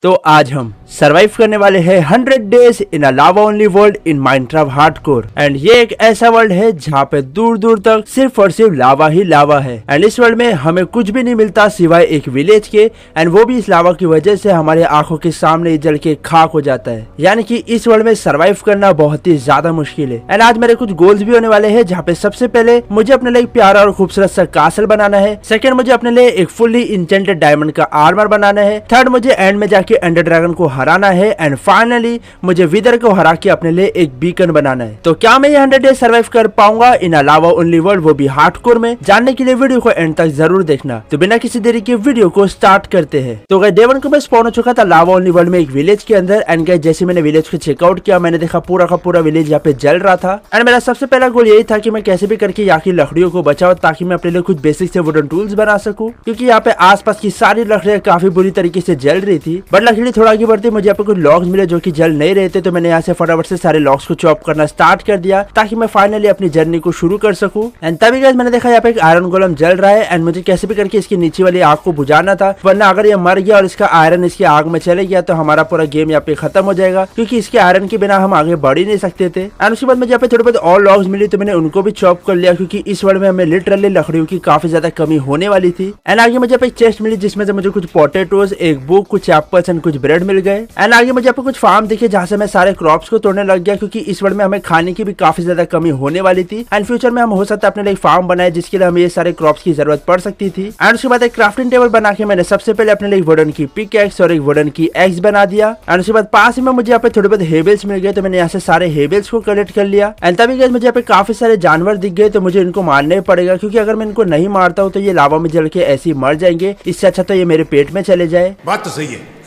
तो आज हम सरवाइव करने वाले हैं 100 days in a lava only world in Minecraft hardcore. And ये एक ऐसा वर्ल्ड है जहाँ पे दूर दूर तक सिर्फ और सिर्फ लावा ही लावा है। एंड इस वर्ल्ड में हमें कुछ भी नहीं मिलता सिवाय एक विलेज के, एंड वो भी इस लावा की वजह से हमारे आंखों के सामने जल के खाक हो जाता है। यानी कि इस वर्ल्ड में सरवाइव करना बहुत ही ज्यादा मुश्किल है। एंड आज मेरे कुछ गोल्स भी होने वाले हैं, जहाँ पे सबसे पहले मुझे अपने लिए एक प्यारा और खूबसूरत सा कासल बनाना है। सेकंड, मुझे अपने लिए एक फुल्ली इंचेंटेड डायमंड का आर्मर बनाना है। थर्ड, मुझे एंड में जाके एंडर ड्रैगन को हराना है। एंड फाइनली मुझे विदर को हरा के अपने लिए एक बीकन बनाना है। तो क्या मैं ये 100 डेज सर्वाइव कर पाऊंगा इन अ लावा ओनली वर्ल्ड, वो भी हार्डकोर में? जानने के लिए वीडियो को एंड तक जरूर देखना। तो बिना किसी देरी के वीडियो को स्टार्ट करते हैं। तो डे 1 को मैं स्पॉन हो चुका था लावा ओनली वर्ल्ड में एक विलेज के अंदर। एंड गाइस, जैसे मैंने विलेज को चेकआउट किया, मैंने देखा पूरा का पूरा विलेज यहाँ पे जल रहा था। एंड मेरा सबसे पहला गोल यही था कि मैं कैसे भी करके यहाँ की लकड़ियों को बचाऊं, ताकि मैं अपने लिए कुछ बेसिक से वुडन टूल्स बना सकूं, क्योंकि यहाँ पे आसपास की सारी लकड़ियां काफी बुरी तरीके से जल रही थी। बट लकड़ी थोड़ा आगे बढ़ती मुझे यहाँ पे कुछ लॉग्स मिले जो कि जल नहीं रहे थे। तो मैंने यहाँ से फटाफट से सारे लॉग्स को चॉप करना स्टार्ट कर दिया, ताकि मैं फाइनली अपनी जर्नी को शुरू कर सकूं। एंड तभी गाइस मैंने देखा यहाँ पे एक आयरन गोलम जल रहा है। एंड मुझे कैसे भी करके इसकी नीचे वाली आग को बुझाना था, वरना अगर ये मर गया और इसका आयरन इसकी आग में चले गया तो हमारा पूरा गेम यहाँ पे खत्म हो जाएगा, क्योंकि इसके आयरन के बिना हम आगे बढ़ ही नहीं सकते थे। एंड उसके बाद मुझे यहाँ पे थोड़े बहुत और लॉग्स मिली, तो मैंने उनको भी चॉप कर लिया, क्योंकि इस वर्ल्ड में हमें लिटरली लकड़ियों की काफी ज्यादा कमी होने वाली थी। एंड आगे मुझे एक चेस्ट मिली, जिसमें से मुझे कुछ पोटेटोज, एक बुक, कुछ एप्पल्स एंड कुछ ब्रेड मिल गए। एंड आगे मुझे कुछ फार्म दिखे, जहाँ से मैं सारे क्रॉप्स को तोड़ने लग गया, क्योंकि इस वर्ल्ड में हमें खाने की भी काफी ज्यादा कमी होने वाली थी। एंड फ्यूचर में हम हो सकता है अपने लिए फार्म बनाए, जिसके लिए हमें ये सारे क्रॉप्स की जरूरत पड़ सकती थी। एंड उसके बाद एक क्राफ्टिंग टेबल बना के मैंने सबसे पहले अपने लिए वुडन की पिक एक्स और एक वुडन की एक्स बना दिया। एंड उसके बाद पास ही में मुझे यहाँ पे थोड़े बहुत हेबल्स मिल गए, तो मैंने यहाँ से सारे हेबल्स को कलेक्ट कर लिया। एंड तभी गाइस मुझे यहाँ पे काफी सारे जानवर दिख गए, तो मुझे इनको मारना ही पड़ेगा, क्योंकि अगर मैं इनको नहीं मारता हूँ तो ये लावा में जल के ऐसे ही मर जाएंगे। इससे अच्छा तो ये मेरे पेट में चले जाए। बात तो सही है।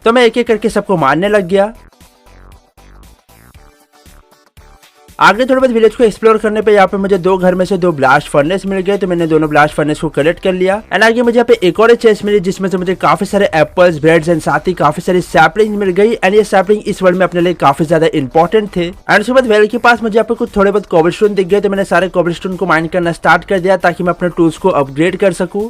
तो मैं एक एक करके सबको मारने लग गया। आगे थोड़े बहुत विलेज को एक्सप्लोर करने पे यहाँ पे मुझे दो घर में से दो ब्लास्ट फर्नेस मिल गए, तो मैंने दोनों ब्लास्ट फर्नेस को कलेक्ट कर लिया। एंड आगे मुझे यहाँ पे एक और चेस्ट मिली, जिसमें से मुझे काफी सारे एप्पल्स, ब्रेड्स एंड साथ ही काफी सारी सैपलिंग मिल गई। एंड ये सैपलिंग इस वर्ल्ड में अपने लिए काफी ज्यादा इंपॉर्टेंट थे। एंड उसके बाद वेल के पास मुझे यहाँ पे कुछ थोड़े बहुत कोबलस्टोन दिख गए, तो मैंने सारे कोबलस्टोन को माइन करना स्टार्ट कर दिया, ताकि मैं अपने टूल्स को अपग्रेड कर सकूं।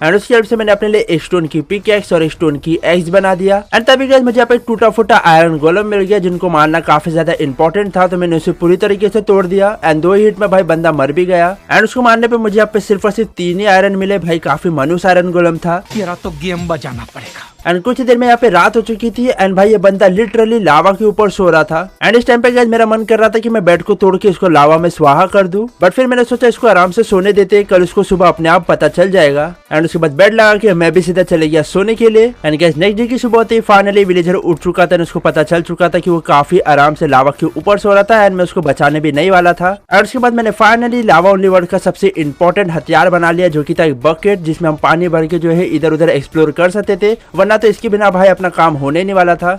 एंड उसकी हेल्प से मैंने अपने लिए एक स्टोन की पिक एक्स और एक स्टोन की एक्स बना दिया। एंड तभी गाइस मुझे यहाँ पे टूटा फूटा आयरन गोलम मिल गया, जिनको मारना काफी ज्यादा इंपॉर्टेंट था, तो मैंने उसे पूरी तरीके से तोड़ दिया। एंड 2 हिट में भाई बंदा मर भी गया। एंड उसको मारने पे मुझे यहाँ पे सिर्फ और सिर्फ 3 ही आयरन मिले। भाई काफी मनुष्य आयरन गोलम था। तेरा तो गेम बजाना पड़ेगा। एंड कुछ देर में यहाँ पे रात हो चुकी थी। एंड भाई ये बंदा लिटरली लावा के ऊपर सो रहा था। एंड इस टाइम पे गाइस मेरा मन कर रहा था कि मैं बेड को तोड़ के इसको लावा में स्वाहा कर दूं, बट फिर मैंने सोचा इसको आराम से सोने देते, कल उसको सुबह अपने आप पता चल जाएगा। एंड उसके बाद बेड लगा के मैं भी सीधा चले गया सोने के लिए। एंड गाइस नेक्स्ट डे की सुबह होते ही फाइनली विलेजर उठ चुका था। उसको पता चल चुका था कि वो काफी आराम से लावा के ऊपर सो रहा था, एंड मैं उसको बचाने भी नहीं वाला था। और उसके बाद मैंने फाइनली लावा ओनली वर्ल्ड का सबसे इंपॉर्टेंट हथियार बना लिया, जो कि था एक बकेट, जिसमें हम पानी भर के जो है इधर उधर एक्सप्लोर कर सकते थे, वरना तो इसके बिना भाई अपना काम होने नहीं वाला था।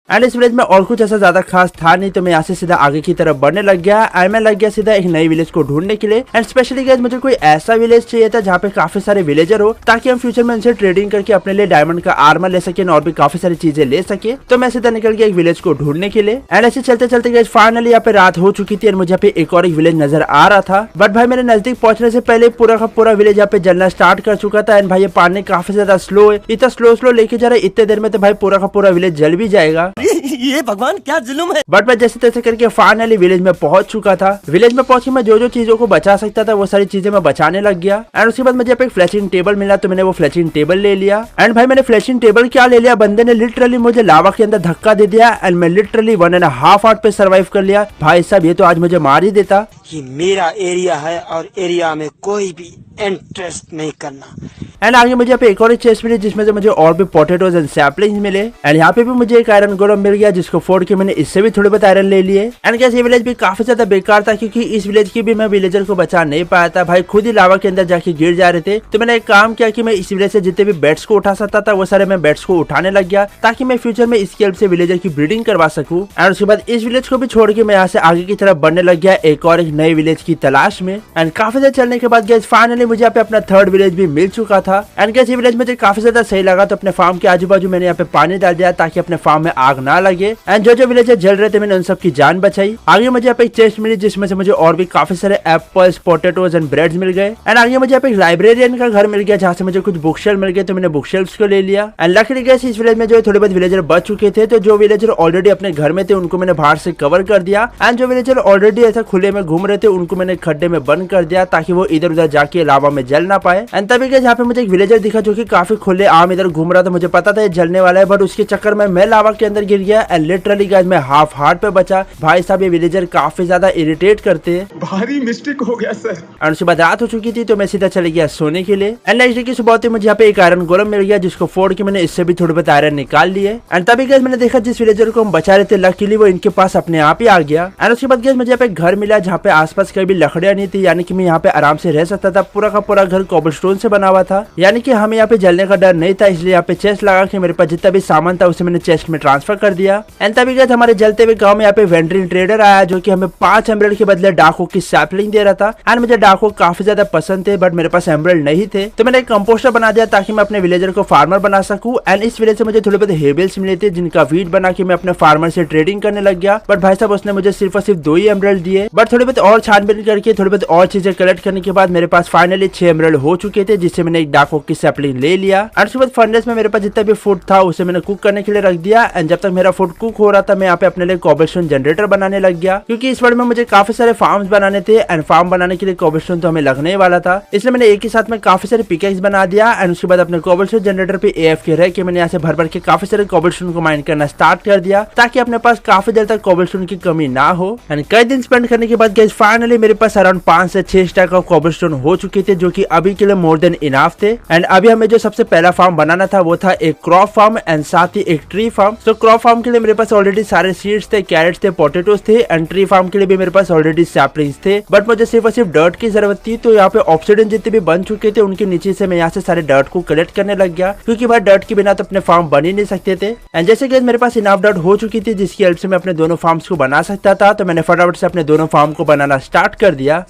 एंड इस विलेज में और कुछ ऐसा ज्यादा खास था नहीं, तो मैं यहाँ से सीधा आगे की तरफ बढ़ने लग गया। एंड मैं लग गया सीधा एक नई विलेज को ढूंढने के लिए। एंड स्पेशली गाइस मुझे कोई ऐसा विलेज चाहिए था जहाँ पे काफी सारे विलेजर हो, ताकि हम फ्यूचर में उनसे ट्रेडिंग करके अपने लिए डायमंड का आर्मर ले सके और भी काफी सारी चीजें ले सके। तो मैं सीधा निकल गया एक विलेज को ढूंढने के लिए। एंड ऐसे चलते चलते गाइस फाइनली यहाँ पे रात हो चुकी थी, और मुझे यहाँ पे एक और एक विलेज नजर आ रहा था। बट भाई मेरे नजदीक पहुंचने से पहले पूरा का पूरा विलेज यहाँ पे जलना स्टार्ट कर चुका था। एंड भाई ये पानी काफी ज्यादा स्लो है, इतना स्लो लेके जा रहा है, इतने देर में तो भाई पूरा का पूरा विलेज जल भी जाएगा। ये भगवान क्या जुल्म है। बट मैं जैसे तैसे करके फाइनली विलेज में पहुंच चुका था। विलेज में पहुंच के मैं जो जो चीजों को बचा सकता था वो सारी चीजें मैं बचाने लग गया। एंड उसके बाद मुझे एक फ्लैशिंग टेबल मिला, तो मैंने वो फ्लैशिंग टेबल ले लिया। एंड भाई मैंने फ्लैशिंग टेबल क्या ले लिया, बंदे ने लिटरली मुझे लावा के अंदर धक्का दे दिया। एंड मैं लिटरली 1.5 आवर पे सर्वाइव कर लिया। भाई साहब ये तो आज मुझे मार ही देता। ये मेरा एरिया है और एरिया में कोई भी इंटरेस्ट नहीं करना। एंड आगे मुझे यहाँ पे एक और चेस्ट मिली, जिसमें से मुझे और भी पोटेटोज एंड सैपलिंग्स मिले। एंड यहाँ पे भी मुझे एक आयरन गोलम मिल गया, जिसको फोड़ के मैंने इससे भी थोड़े बहुत आयरन ले लिए। एंड कैसे ये विलेज भी काफी ज्यादा बेकार था, क्योंकि इस विलेज की भी मैं विलेजर को बचा नहीं पाया था। भाई खुद ही लावा के अंदर जाके गिर जा रहे थे। तो मैंने एक काम किया कि मैं इस विलेज से जितने भी बेड्स को उठा सकता था वो सारे मैं बेड्स को उठाने लग गया, ताकि मैं फ्यूचर में इसकी हेल्प से विलेजर की ब्रीडिंग करवा सकूं। एंड उसके बाद इस विलेज को भी छोड़ के मैं यहाँ से आगे की तरफ बढ़ने लग गया, एक और एक नए विलेज की तलाश में। एंड काफी देर चलने के बाद गाइस फाइनली मुझे यहाँ पे अपना थर्ड विलेज भी मिल चुका था। एंड गाइस ये विलेज मुझे काफी ज्यादा सही लगा, तो अपने फार्म के आजू बाजू मैंने यहाँ पे पानी डाल दिया ताकि अपने फार्म में आग ना लगे। एंड जो विलेजर जल रहे थे मैंने उन सबकी जान बचाई। आगे मुझे यहाँ पे एक चेस्ट मिली जिसमें से मुझे और भी काफी सारे एप्पल्स, पोटेटोज एंड ब्रेड्स मिल गए। एंड आगे मुझे यहाँ पे एक लाइब्रेरियन का घर मिल गया जहाँ से मुझे कुछ बुक शेल्फ मिल गए, तो मैंने बुक शेल्फ को ले लिया। एंड लकड़ी गाइस इस विलेज में जो थोड़े बहुत विलेजर बच चुके थे, तो जो विलेजर ऑलरेडी अपने घर में थे उनको मैंने बाहर से कवर कर दिया। एंड जो विलेजर ऑलरेडी ऐसा खुले में घूम रहे थे उनको मैंने खड्डे में बंद कर दिया ताकि वो इधर उधर जाके लावा में जल ना पाए। एंड तभी गाइस यहाँ पे मुझे एक विलेजर दिखा जो कि काफी खुले आम इधर घूम रहा था। मुझे पता था ये जलने वाला है, बट उसके चक्कर में मैं लावा के अंदर गिर गया। एंड लिटरली गाइस मैं हाफ हार्ट पे बचा। भाई साहब ये विलेजर काफी ज्यादा इरिटेट करते हैं। भारी मिस्टेक हो गया सर। एंड उसके बाद रात हो चुकी थी तो मैं सीधा चले गया सोने के लिए। एंड नेक्स्ट डे की सुबह होते मुझे यहाँ पे एक आयरन गोलम मिल गया जिसको फोड़ के मैंने इससे भी थोड़े बहुत आयरन निकाल लिए। एंड तभी गाइस मैंने देखा जिस विलेजर को हम बचा रहे थे लकीली वो इनके पास अपने आप ही आ गया। एंड उसके बाद गाइस मुझे यहाँ पे घर मिला जहाँ पे आसपास कहीं भी लकड़ियां नहीं थी, यानी कि मैं यहाँ पे आराम से रह सकता था। पूरा का पूरा घर कोबलस्टोन से बना हुआ था, यानी कि हमें यहाँ पे जलने का डर नहीं था। इसलिए यहाँ पे चेस्ट लगा के मेरे पास जितना भी सामान था उसे मैंने चेस्ट में ट्रांसफर कर दिया। एंड तभी गाइस हमारे जलते हुए गाँव में यहाँ पे वेंड्रिन ट्रेडर आया जो की हमें 5 एमराल्ड के बदले डाको की सैपलिंग दे रहा था। एंड मुझे डाको काफी ज्यादा पसंद थे, बट मेरे पास एमराल्ड नहीं थे, तो मैंने एक कंपोस्टर बना दिया ताकि मैं अपने विलेजर को फार्मर बना सकूं। एंड इस विलेज से मुझे थोड़े बहुत हेबल्स मिले थे जिनका वीट बना के मैं अपने फार्मर से ट्रेडिंग करने लग गया। बट भाई साहब उसने मुझे सिर्फ और सिर्फ 2 ही एमराल्ड दिए। बट थोड़े बहुत और छानबीन करके थोड़े बहुत और चीजें कलेक्ट करने के बाद मेरे पास फाइनली 6 एमराल्ड हो चुके थे, जिससे मैंने एक डाको की सैपलिंग ले लिया। और उसके बाद फर्नेस में मेरे पास जितना भी फूड था उसे मैंने कुक करने के लिए रख दिया। एंड जब तक मेरा फूड कुक हो रहा था मैं यहाँ पे अपने लिए कोबलस्टोन जनरेटर बनाने लग गया, क्योंकि इस वर्ल्ड में मुझे काफी सारे फार्म्स बनाने थे। एंड फार्म बनाने के लिए कोबलस्टोन तो हमें लगने वाला था, इसलिए मैंने एक ही साथ में काफी सारे पिकेक्स बना दिया। एंड उसके बाद अपने कोबलस्टोन जनरेटर पे AFK रह के मैंने यहाँ से भर भर के काफी सारे कोबलस्टोन को माइन करना स्टार्ट कर दिया ताकि अपने पास काफी देर तक कोबलस्टोन की कमी ना हो। एंड कई दिन स्पेंड करने के बाद गाइस फाइनली मेरे पास अराउंड 5 से 6 स्टैक ऑफ कोबलस्टोन हो चुके थे, जो कि अभी के लिए मोर देन इनफ थे। एंड अभी हमें जो सबसे पहला फार्म बनाना था वो था एक क्रॉप फार्म एंड साथ ही एक ट्री फार्म। तो क्रॉप फार्म के लिए मेरे पास ऑलरेडी सारे सीड्स थे, कैरेट्स थे, पोटेटोज थे। एंड ट्री फार्म के लिए भी मेरे पास ऑलरेडी सैपलिंग्स थे, बट मुझे सिर्फ और सिर्फ डर्ट की जरूरत थी। तो यहाँ पे ऑब्सिडियन जितने भी बन चुके थे उनके नीचे से मैं यहाँ से सारे डर्ट को कलेक्ट करने लग गया, क्योंकि भाई डर्ट के बिना तो अपने फार्म बन ही नहीं सकते थे। एंड जैसे कि मेरे पास इनफ डर्ट हो चुकी थी जिसकी हेल्प से मैं अपने दोनों फार्म्स को बना सकता था, तो मैंने फटाफट से अपने दोनों फार्म को बनाना स्टार्ट कर दिया।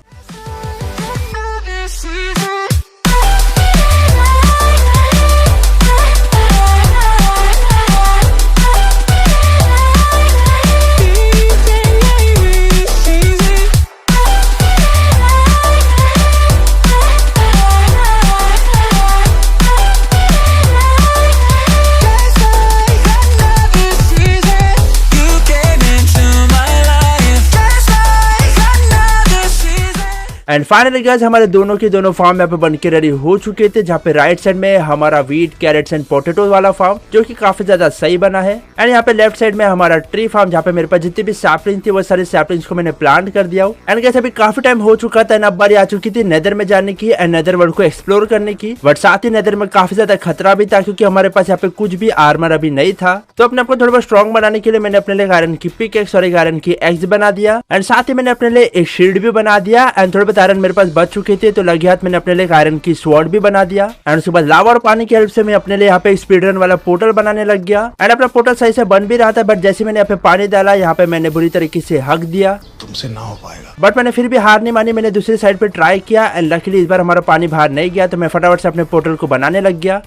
एंड फाइनली गाइस हमारे दोनों के दोनों फार्म यहाँ पे बनके रेडी हो चुके थे, जहाँ पे राइट साइड में हमारा वीट, कैरेट्स एंड पोटेटो वाला फार्म जो कि काफी ज्यादा सही बना है। एंड यहाँ पे लेफ्ट साइड में हमारा ट्री फार्म जहाँ पे मेरे पास जितनी भी सैपलिंग थी वो सारे सैपलिंग्स को मैंने प्लांट कर दिया हूँ। एंड गाइस अभी काफी टाइम हो चुका था, अब बारी आ चुकी थी नेदर में जाने की एंड नेदर वर्ल्ड को एक्सप्लोर करने की। बट साथ ही नेदर में काफी ज्यादा खतरा भी था, क्योंकि हमारे पास यहाँ पे कुछ भी आर्मर अभी नहीं था। तो अपने आपको थोड़ा बहुत स्ट्रॉन्ग बनाने के लिए मैंने अपने लिए आयरन की पिकैक्स और एक आयरन की एक्स बना दिया। एंड साथ ही मैंने अपने लिए एक शील्ड भी बना दिया। एंड थोड़े बहुत आयरन मेरे पास बच चुके थे, तो लगे हाथ मैंने अपने लिए आयरन की स्वॉर्ड भी बना दिया। एंड उसके बाद लावा और पानी की हेल्प से मैं अपने लिए यहाँ पे स्पीड रन वाला पोर्टल बनाने लग गया। एंड अपना पोर्टल सही से बन भी रहा था, बट जैसे मैंने यहाँ पे पानी डाला यहाँ पे मैंने बुरी तरीके से हक दिया। तुमसे ना हो पाएगा। बट मैंने फिर भी हार नहीं मानी, मैंने दूसरी साइड पे ट्राई किया। एंड लकीली इस बार हमारा पानी बाहर नहीं गया, तो मैं फटाफट से अपने पोर्टल को बनाने लग गया।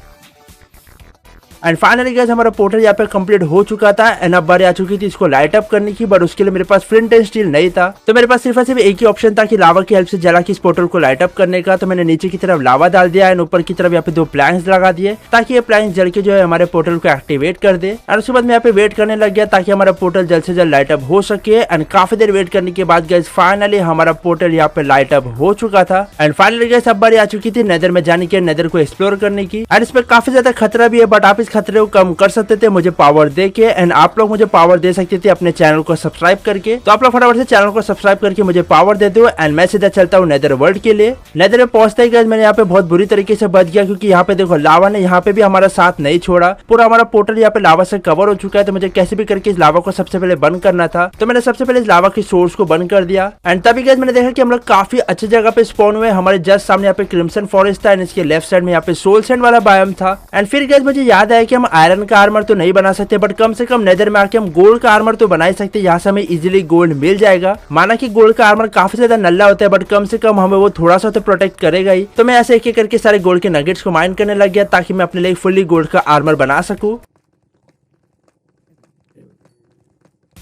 एंड फाइनली गाइस हमारा पोर्टल यहाँ पे कंप्लीट हो चुका था। एंड अब बारी आ चुकी थी इसको लाइट अप करने की, बट उसके लिए मेरे पास फ्लिंट एंड स्टील नहीं था। तो मेरे पास सिर्फ और सिर्फ एक ही ऑप्शन था कि लावा की हेल्प से जला के इस पोर्टल को लाइट अप करने का। तो मैंने नीचे की तरफ लावा डाल दिया एंड ऊपर की तरफ यहाँ पे 2 प्लैंक्स लगा दिए, ताकि ये प्लैंक्स जल के जो है हमारे पोर्टल को एक्टिवेट कर दे। और उसके बाद मैं यहाँ पे वेट करने लग गया ताकि हमारा पोर्टल जल्द से जल्द लाइट अप हो सके। एंड काफी देर वेट करने के बाद गाइस फाइनली हमारा पोर्टल यहाँ पे लाइट अप हो चुका था। एंड फाइनली गाइस अब बारी आ चुकी थी नेदर में जाने की, नेदर को एक्सप्लोर करने की। एंड इसमें काफी ज्यादा खतरा भी है, बट आप इस खतरे को कम कर सकते थे मुझे पावर दे के। एंड आप लोग मुझे पावर दे सकते थे अपने चैनल को सब्सक्राइब करके। तो आप लोग फटाफट से चैनल को सब्सक्राइब करके मुझे पावर दे दो। एंड मैं सीधा चलता हूँ नेदर वर्ल्ड के लिए। नेदर में पहुंचते ही गाइस मैंने यहाँ पे बहुत बुरी तरीके से बच गया, क्योंकि यहाँ पे देखो लावा ने यहाँ पे भी हमारा साथ नहीं छोड़ा। पूरा हमारा पोर्टल यहाँ पे लावा से कवर हो चुका है, तो मुझे कैसे भी करके इस लावा को सबसे पहले बंद करना था। तो मैंने सबसे पहले इस लावा की सोर्स को बंद कर दिया। एंड तभी गाइस मैंने देखा कि हम लोग काफी अच्छी जगह पे स्पॉन हुए। हमारे जस्ट सामने यहाँ पे क्रिम्सन फॉरेस्ट था एंड इसके लेफ्ट साइड में यहाँ पे सोल सैंड वाला बायोम था। एंड फिर गाइस मुझे याद आया है कि हम आयरन का आर्मर तो नहीं बना सकते, बट कम से कम नेदर में आके हम गोल्ड का आर्मर तो बना ही सकते। यहाँ से हमें इजीली गोल्ड मिल जाएगा। माना कि गोल्ड का आर्मर काफी ज्यादा नल्ला होता है, बट कम से कम हमें वो थोड़ा सा तो प्रोटेक्ट करेगा ही। तो मैं ऐसे एक एक करके सारे गोल्ड के नगेट्स को माइन करने लग गया ताकि मैं अपने लिए फुल्ली गोल्ड का आर्मर बना सकूं।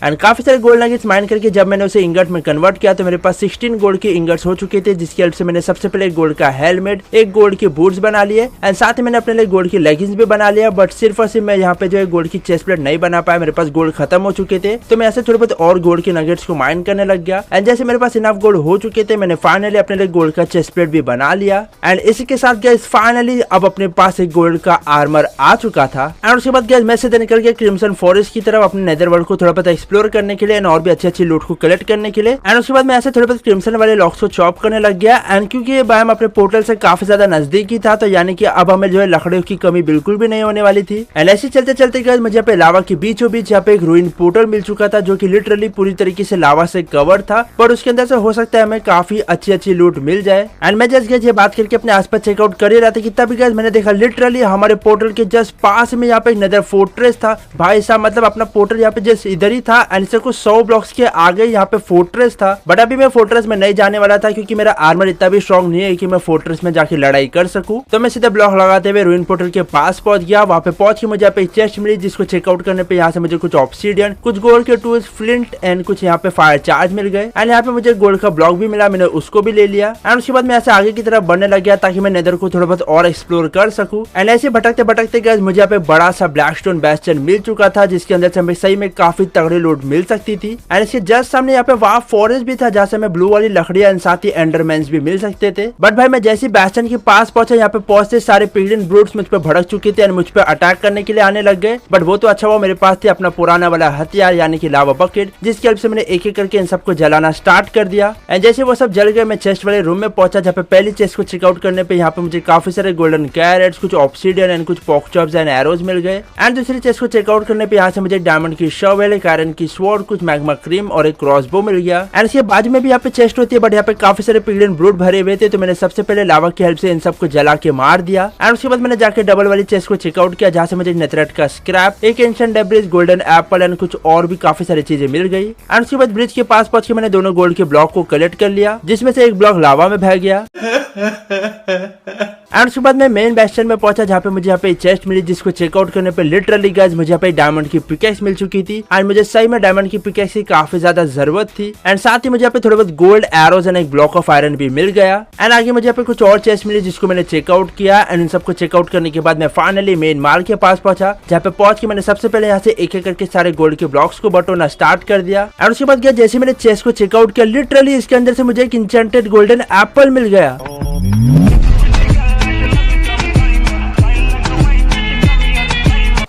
एंड काफी सारे गोल्ड नगेट्स माइन करके जब मैंने उसे इंगट में कन्वर्ट किया तो मेरे पास 16 गोल्ड के इंगट्स हो चुके थे, जिसकी हेल्प से मैंने सबसे पहले एक गोल्ड का हेलमेट, एक गोल्ड के बूट्स बना लिए एंड साथ ही मैंने अपने लिए गोल्ड की लेगिंग्स भी बना लिया। बट सिर्फ और सिर्फ मैं यहाँ पे जो है गोल्ड की चेस्ट प्लेट नहीं बना पाया, मेरे पास गोल्ड खत्म हो चुके थे। तो मैं ऐसे थोड़े बहुत और गोल्ड के नगेट्स को माइन करने लग गया एंड जैसे मेरे पास इनफ गोल्ड हो चुके थे, मैंने फाइनली अपने लिए गोल्ड का चेस्ट प्लेट भी बना लिया। एंड इसी के साथ गाइस फाइनली अब अपने पास एक गोल्ड का आर्मर आ चुका था। एंड उसके बाद गाइस मैं सीधे निकल गया क्रिम्सन फॉरेस्ट की तरफ अपने नेदरवर्ल्ड को थोड़ा बहुत एक्सप्लोर करने के लिए और भी अच्छी लूट को कलेक्ट करने के लिए। एंड उसके बाद मैं ऐसे थोड़े बहुत क्रिम्सन वाले लॉक्स को चॉप करने लग गया। एंड क्योंकि ये बायोम अपने पोर्टल से काफी ज्यादा नजदीक ही था, तो यानी कि अब हमें जो है लकड़ियों की कमी बिल्कुल भी नहीं होने वाली थी। एंड ऐसे चलते चलते गाइस मुझे यहाँ पे लावा के बीचों बीच यहाँ पे एक रूइन पोर्टल मिल चुका था, जो कि लिटरली पूरी तरीके से लावा से कवर था, पर उसके अंदर से हो सकता है हमें काफी अच्छी लूट मिल जाए। एंड मैं जस्ट गाइस ये बात करके अपने आसपास चेकआउट कर ही रहा था कि तभी गाइस मैंने देखा लिटरली हमारे पोर्टल के जस्ट पास में यहाँ पे एक नेदर फोर्ट्रेस था। भाई साहब मतलब अपना पोर्टल यहाँ पे जस्ट इधर ही था एंड इससे कुछ 100 ब्लॉक्स के आगे यहाँ पे फोर्ट्रेस था। बट अभी मैं फोर्ट्रेस में नहीं जाने वाला था क्योंकि मेरा आर्मर इतना भी स्ट्रॉन्ग नहीं है कि मैं फोर्ट्रेस में जाके लड़ाई कर सकूं। तो मैं सीधा ब्लॉक लगाते हुए रूइन पोर्टल के पास पहुंच गया। वहाँ पे पहुंच के मुझे यहाँ पे एक चेस्ट मिली, जिसको चेकआउट करने पे यहाँ से मुझे कुछ ऑब्सीडियन, कुछ गोल्ड के टूल्स, फ्लिंट एंड कुछ यहाँ पे फायर चार्ज मिल गए। एंड यहाँ पे मुझे गोल्ड का ब्लॉक भी मिला, मैंने उसको भी ले लिया। एंड उसके बाद मैं ऐसे आगे की तरफ बढ़ने लग गया ताकि मैं नेदर को थोड़ा बहुत और एक्सप्लोर कर सकूं। एंड ऐसे भटकते भटकते गाइस मुझे यहाँ पे बड़ा सा ब्लैकस्टोन बेस्टियन मिल चुका था, जिसके अंदर से हमें सही में काफी तगड़ी लूट मिल सकती थी। एंड इसके जस्ट सामने यहाँ पे वहाँ फॉरेस्ट भी था, जहाँ से हमें ब्लू वाली लकड़ियां एंड साथ ही एंडरमैन्स भी मिल सकते थे। बट भाई मैं जैसे बेस्टियन के पास पहुंचा, यहाँ पे पहुंचते सारे पिगलिन ब्रूट्स मुझ पे भड़क चुके थे एंड मुझ पे अटैक करने के लिए आने लग गए। बट वो तो अच्छा हुआ मेरे पास थी अपना पुराना वाला हथियार यानी कि लावा बकेट, जिसकी हेल्प से मैंने एक एक करके इन सबको जलाना स्टार्ट कर दिया। एंड जैसे वो सब जल गए, मैं चेस्ट वाले रूम में पहुंचा, जहाँ पे पहली चेस्ट को चेकआउट करने पे यहाँ पे मुझे काफी सारे गोल्डन कैरेट्स, कुछ ऑब्सीडियन एंड कुछ पॉक चॉप्स एंड एरोज मिल गए। एंड दूसरी चेस्ट को चेकआउट करने पे यहाँ से मुझे डायमंड की शॉवेल, एक आयरन की स्वॉर्ड, कुछ मैग्मा क्रीम और एक क्रॉसबो मिल गया। एंड इसके बाद में भी यहाँ पे चेस्ट होती है, बट यहाँ पे काफी सारे पिगलिन ब्रूट भरे हुए थे, तो मैंने सबसे पहले लावा की हेल्प से इन सबको जला के मार दिया। एंड उसके बाद मैंने जाके डबल वाली चेस्ट को चेकआउट किया, जहाँ से मुझे नेथरेट का स्क्रैप, एक ancient debris, golden Apple and कुछ और भी काफी सारी चीजें मिल गई। एंड उसके बाद ब्रिज के पास पहुंच के मैंने दोनों गोल्ड के ब्लॉक को कलेक्ट कर लिया, जिसमें से एक ब्लॉक लावा में बह गया। एंड उसके बाद मैं मेन बेस्टियन में पहुंचा, जहाँ पे मुझे यहाँ पे चेस्ट मिली, जिसको चेकआउट करने पे लिटरली गाइस मुझे यहाँ पे डायमंड की पिकेक्स मिल चुकी थी। एंड मुझे सही में डायमंड की पिकेक्स की काफी ज्यादा जरूरत थी। एंड साथ ही मुझे यहाँ पे थोड़े बहुत गोल्ड एरोज एंड एक ब्लॉक ऑफ आयरन भी मिल गया। एंड आगे मुझे यहाँ पे कुछ और चेस्ट मिली, जिसको मैंने चेकआउट किया। एंड इन सबको चेकआउट करने के बाद मैं फाइनली मेन माल के पास पहुंचा, जहाँ पे पहुंच के मैंने सबसे पहले यहाँ से एक एक करके सारे गोल्ड के ब्लॉक्स को बटोना स्टार्ट कर दिया। एंड उसके बाद जैसे मैंने चेस्ट को चेकआउट किया, लिटरली इसके अंदर से मुझे एक इंचेंटेड गोल्डन एप्पल मिल गया।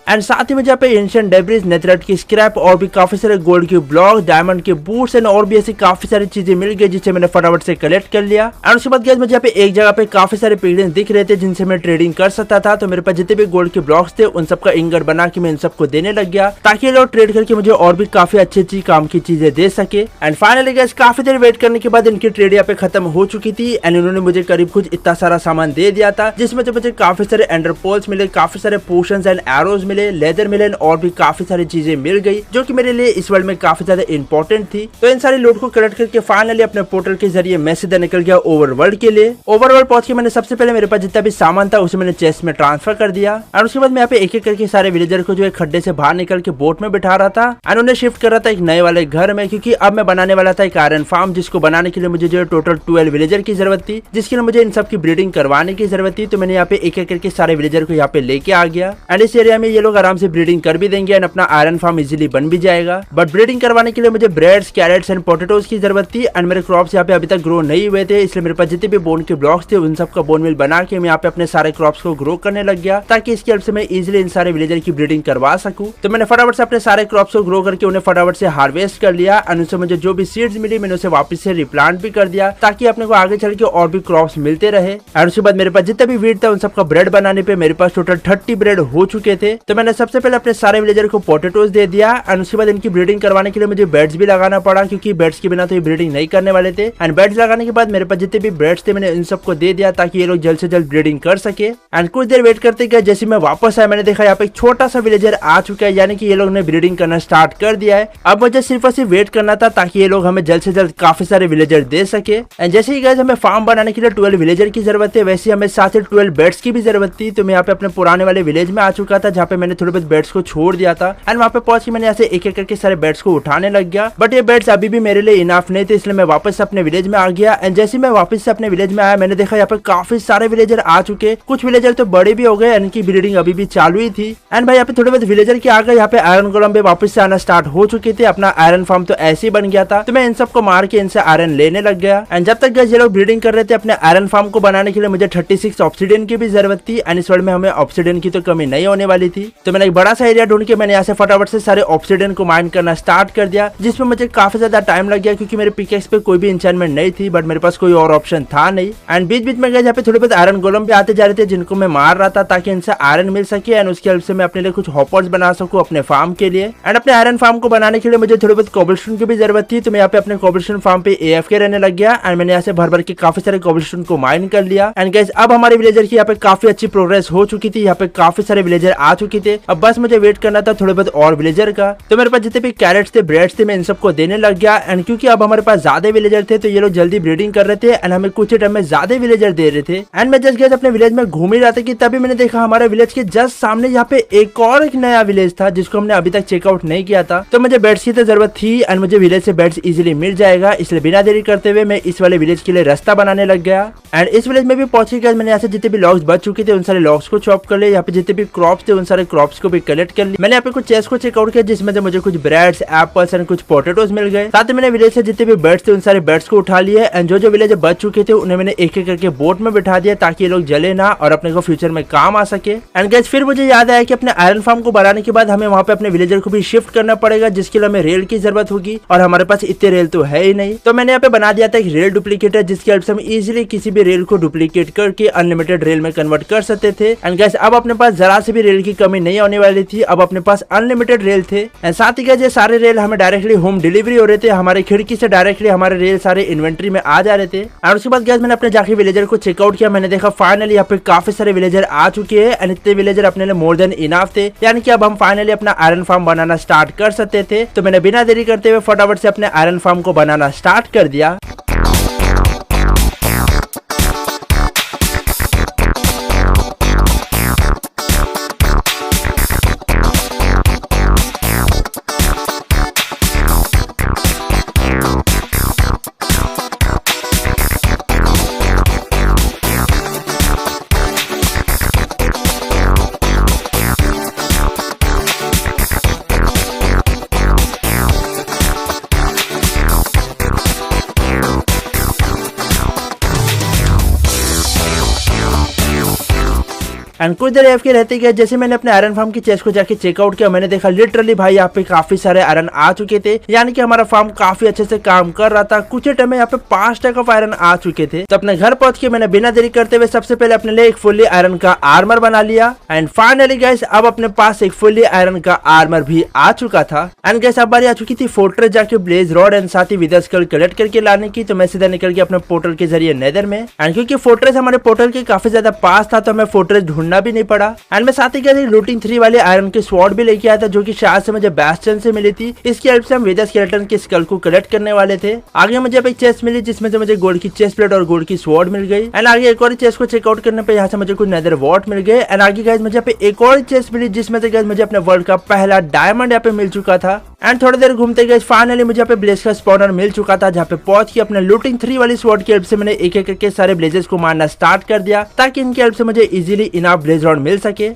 एंड साथ ही मुझे यहाँ पे एंशिएंट डेब्रिज, नेथरेट की स्क्रैप और भी काफी सारे गोल्ड के ब्लॉक, डायमंड के बूट्स एंड और भी ऐसी काफी सारी चीजें मिल गई, जिसे मैंने फटाफट से कलेक्ट कर लिया। एंड उसके बाद मुझे यहाँ पे एक जगह पे काफी सारे पिगलिन्स दिख रहे थे, जिनसे मैं ट्रेडिंग कर सकता था। तो मेरे पास जितने भी गोल्ड के ब्लॉक्स थे, उन सबका इंगट बना के मैं इन सबको देने लग गया, ताकि लोग ट्रेड करके मुझे और भी काफी अच्छी काम की चीजें दे सके। एंड फाइनली गाइस काफी देर वेट करने के बाद इनकी ट्रेड यहाँ पे खत्म हो चुकी थी। एंड इन्होंने मुझे करीब कुछ इतना सारा सामान दे दिया था, जिसमें मुझे काफी सारे एंडरपोल्स मिले, काफी सारे पोशंस एंड एरोज मिले, लेदर मिले और भी काफी सारी चीजें मिल गई, जो कि मेरे लिए इस वर्ल्ड में काफी ज्यादा इंपॉर्टेंट थी। तो इन सारी लूट को कलेक्ट करके फाइनली अपने पोर्टल के जरिए मैं सीधा निकल गया ओवरवर्ल्ड के लिए। ओवरवर्ल्ड पहुंच के मैंने सबसे पहले मेरे पास जितना भी सामान था उसे मैंने चेस्ट में ट्रांसफर कर दिया। और उसके बाद मैं यहाँ पे एक एक करके सारे विलेजर को जो है खड्डे से बाहर निकल के बोट में बिठा रहा था और उन्हें शिफ्ट कर रहा था एक नए वाले घर में, क्योंकि अब मैं बनाने वाला था एक आयरन फार्म, जिसको बनाने के लिए मुझे जो है टोटल 12 विलेजर की जरूरत थी, जिसके लिए मुझे इन सब की ब्रीडिंग करवाने की जरूरत थी। तो मैंने यहाँ पे एक एक करके सारे विलेजर को यहाँ पे लेके आ गया। एंड इस एरिया में ये लोग आराम से ब्रीडिंग कर भी देंगे एंड अपना आयरन फार्म इजीली बन भी जाएगा। बट ब्रीडिंग करवाने के लिए मुझे ब्रेड्स, कैरेट्स एंड पोटैटोज की जरूरत थी। एंड मेरे क्रॉप्स यहाँ पे अभी तक ग्रो नहीं हुए थे, इसलिए मेरे पास जितने भी बोन के ब्लॉक्स थे उन सबका बोन मिल बना के मैं यहाँ पे अपने सारे क्रॉप्स को ग्रो करने लग गया, ताकि इसकी हेल्प से मैं इजीली इन सारे विलेजर की ब्रीडिंग करवा सकूं। तो मैंने फटाफट से अपने सारे क्रॉप्स को ग्रो करके उन्हें फटाफट से हार्वेस्ट कर लिया। एंड उनसे मुझे जो भी सीड्स मिली मैंने उसे वापस से रिप्लांट भी कर दिया, ताकि अपने को आगे चल के और भी क्रॉप्स मिलते रहे। और उसके बाद मेरे पास जितना भी वीट था उन सबका ब्रेड बनाने पे मेरे पास टोटल 30 ब्रेड हो चुके थे। तो तो मैंने सबसे पहले अपने सारे विलेजर को पोटेटोज दे दिया एंड उसके बाद इनकी ब्रीडिंग करवाने के लिए मुझे बेड्स भी लगाना पड़ा, क्योंकि बेड्स के बिना तो ये ब्रीडिंग नहीं करने वाले थे। एंड बेड्स लगाने के बाद मेरे पास जितने भी बेड्स थे मैंने इन सबको दे दिया ताकि ये लोग जल्द से जल्द ब्रीडिंग कर सके। एंड कुछ देर वेट करते गए, जैसे मैं वापस आया मैंने देखा यहाँ पे एक छोटा सा विलेजर आ चुका है, यानी कि ये लोग ने ब्रीडिंग करना स्टार्ट कर दिया है। अब मुझे सिर्फ और सिर्फ वेट करना था ताकि ये लोग हमें जल्द से जल्द काफी सारे विलेजर दे सके। एंड जैसे ही गाइस हमें फार्म बनाने के लिए 12 विलेजर की जरूरत है, वैसे हमें साथ ही 12 बेड्स की भी जरूरत थी। तो मैं यहाँ पे अपने पुराने वाले विलेज में आ चुका था जहाँ पे मैंने थोड़े बहुत बेड्स को छोड़ दिया था। एंड वहाँ पे पहुंच के मैंने ऐसे एक एक करके सारे बेड्स को उठाने लग गया, बट ये बेड्स अभी भी मेरे लिए इनाफ नहीं थे, इसलिए मैं वापस अपने विलेज में आ गया। एंड जैसे मैं वापस से अपने विलेज में आया मैंने देखा यहाँ पे काफी सारे विलेजर आ चुके, कुछ विलेजर तो बड़े भी हो गए, इनकी ब्रीडिंग अभी भी चालू ही थी। एंड भाई यहाँ पे थोड़े बहुत विलेजर के आ गए, यहाँ पे आयरन गोलम पे वापस से आना स्टार्ट हो चुके थे। अपना आयरन फार्म तो ऐसे ही बन गया था, तो मैं इन सबको मार के इनसे आयरन लेने लग गया। एंड जब तक ये लोग ब्रीडिंग कर रहे थे अपने आयरन फार्म को बनाने के लिए मुझे 36 ऑब्सिडियन की भी जरूरत थी। एंड इस वर्ल्ड में हमें ऑब्सिडियन की तो कमी नहीं होने वाली थी, तो मैंने एक बड़ा सा एरिया ढूंढ के मैंने यहाँ से फटाफट से सारे ऑब्सिडियन को माइन करना स्टार्ट कर दिया, जिसमें मुझे काफी ज्यादा टाइम लग गया क्योंकि मेरे पिकेक्स पे कोई भी एन्चेंटमेंट नहीं थी, बट मेरे पास कोई और ऑप्शन था नहीं। एंड बीच बीच में गए यहाँ पे थोड़े बहुत आयरन गोलम भी आते जा रहे थे जिनको मैं मार रहा था ताकि इनसे आयरन मिल सके एंड उसकी हेल्प से मैं अपने लिए कुछ हॉपर्स बना सकूं अपने फार्म के लिए। एंड अपने आयरन फार्म को बनाने के लिए मुझे थोड़ी बहुत कोबलस्टोन की भी जरूरत थी, तो मैं यहाँ पे अपने कोबलस्टोन फार्म पे AFK रहने लग गया। एंड मैंने यहाँ से भर भर के काफी सारे कोबलस्टोन को माइन कर लिया। एंड गाइस अब हमारे विलेजर की यहाँ पे काफी अच्छी प्रोग्रेस हो चुकी थी, यहाँ पे काफी सारे विलेजर आ चुके थे। अब बस मुझे वेट करना था थोड़े बहुत और विलेजर का। तो मेरे पास जितने भी कैरेट्स थे, ब्रेड्स थे, मैं इन सबको देने लग गया। एंड क्योंकि अब हमारे पास ज्यादा विलेजर थे तो ये लोग जल्दी ब्रीडिंग कर रहे थे एंड हमें कुछ ही टाइम में ज्यादा विलेजर दे रहे थे। एंड मैं जस्ट अपने विलेज में घूम ही रहा था कि तभी मैंने देखा हमारे विलेज के जस्ट सामने यहाँ पे एक और एक नया विलेज था जिसको हमने अभी तक चेकआउट नहीं किया था। तो मुझे बेड्स की तो जरूरत थी एंड मुझे विलेज से बेड्स इजीली मिल जाएगा, इसलिए बिना देरी करते हुए मैं इस वाले विलेज के लिए रास्ता बनाने लग गया। एंड इस विलेज में भी पहुंच गया, मैंने यहाँ से जितने भी लॉग्स बच चुके थे उन सारे लॉग्स को चॉप कर लिया। यहाँ पे जितने भी क्रॉप्स थे उन सारे क्रॉप्स को भी कलेक्ट कर लिया। मैंने यहाँ पे कुछ चेस्ट को चेकआउट किया जिसमें से मुझे कुछ ब्रेड्स, एप्पल्स एंड कुछ पोटेटोज मिल गए। साथ ही मैंने विलेज से जितने भी बर्ड्स थे उन सारे बर्ड्स को उठा लिए एंड जो विलेज बच चुके थे उन्हें मैंने एक एक करके बोट में बिठा दिया ताकि ये लोग जले ना और अपने को फ्यूचर में काम आ सके। एंड गाइस फिर मुझे याद आया कि अपने आयरन फार्म को बनाने के बाद हमें वहाँ पे अपने विलेजर को भी शिफ्ट करना पड़ेगा, जिसके लिए हमें रेल की जरूरत होगी और हमारे पास इतने रेल तो है ही नहीं। तो मैंने यहाँ पे बना दिया था एक रेल डुप्लीकेटर जिसकी हेल्प से हम इजीली किसी भी रेल को डुप्लीकेट करके अनलिमिटेड रेल में कन्वर्ट कर सकते थे। एंड गाइस अब अपने पास जरा से भी रेल की कमी नहीं होने वाली थी, अब अपने पास अनलिमिटेड रेल थे। एंड साथ ही ये सारे रेल हमें डायरेक्टली होम डिलीवरी हो रहे थे, हमारे खिड़की से डायरेक्टली हमारे रेल सारे इन्वेंट्री में आ जा रहे थे। और उसके बाद गाइस मैंने अपने जाके विलेजर को चेकआउट किया, मैंने देखा फाइनली यहाँ पे काफी सारे विलेजर आ चुके हैं एंड इतने विलेजर अपने लिए मोर देन इनफ थे, यानी कि अब हम फाइनली अपना आयरन फार्म बनाना स्टार्ट कर सकते थे। तो मैंने बिना देरी करते हुए फटाफट से अपने आयरन फार्म को बनाना स्टार्ट कर दिया। एंड कुछ देर AFK रहते गए, जैसे मैंने अपने आयरन फार्म की चेस्ट को जाके चेकआउट किया मैंने देखा लिटरली भाई यहाँ पे काफी सारे आयरन आ चुके थे, यानी कि हमारा फार्म काफी अच्छे से काम कर रहा था। कुछ टाइम में यहाँ पे 5 टैक ऑफ आयरन आ चुके थे। तो अपने घर पहुंच के मैंने बिना देरी करते हुए सबसे पहले अपने लिए एक फुल्ली आयरन का आर्मर बना लिया। एंड फाइनली गाइस अब अपने पास एक फुल्ली आयरन का आर्मर भी आ चुका था। एंड गाइस अब बारी आ चुकी थी फोर्ट्रेस जाके ब्लेज रॉड एंड साथ ही विदर स्कल कलेक्ट करके लाने की। तो मैं सीधा निकल गया अपने पोर्टल के जरिए नेदर में। एंड क्योंकि फोर्ट्रेस हमारे पोर्टल के काफी ज्यादा पास था तो हमें फोर्ट्रेस ढूंढना भी नहीं पड़ा। एंड मैं साथ ही क्या लूटिंग 3 वाले आयरन के स्वॉर्ड भी लेके आया था जो कि शायद से मुझे बैस्टन से मिली थी। इसकी हेल्प से हम विदर स्केलेटन के स्कल को कलेक्ट करने वाले थे। आगे मुझे एक चेस्ट मिली जिसमें से मुझे गोल्ड की चेस्ट प्लेट और गोल्ड की स्वॉर्ड मिल गई। एंड आगे एक और चेस्ट को चेकआउट करने पे यहाँ से मुझे कुछ नेदर वॉट मिल गए। एंड आगे गाइस मुझे एक और चेस्ट मिली जिसमें से गाइस मुझे अपने वर्ल्ड का पहला डायमंड यहाँ पे मिल चुका था। एंड थोड़ी देर घूमते गए फाइनली मुझे यहाँ पे ब्लेज का स्पॉनर मिल चुका था, जहाँ पे पहुंच के अपने लूटिंग 3 वाली स्वॉर्ड की हेल्प से मैंने एक एक करके सारे ब्लेजेस को मारना स्टार्ट कर दिया ताकि इनकी हेल्प से मुझे इजीली इनफ ब्लेज रॉड मिल सके।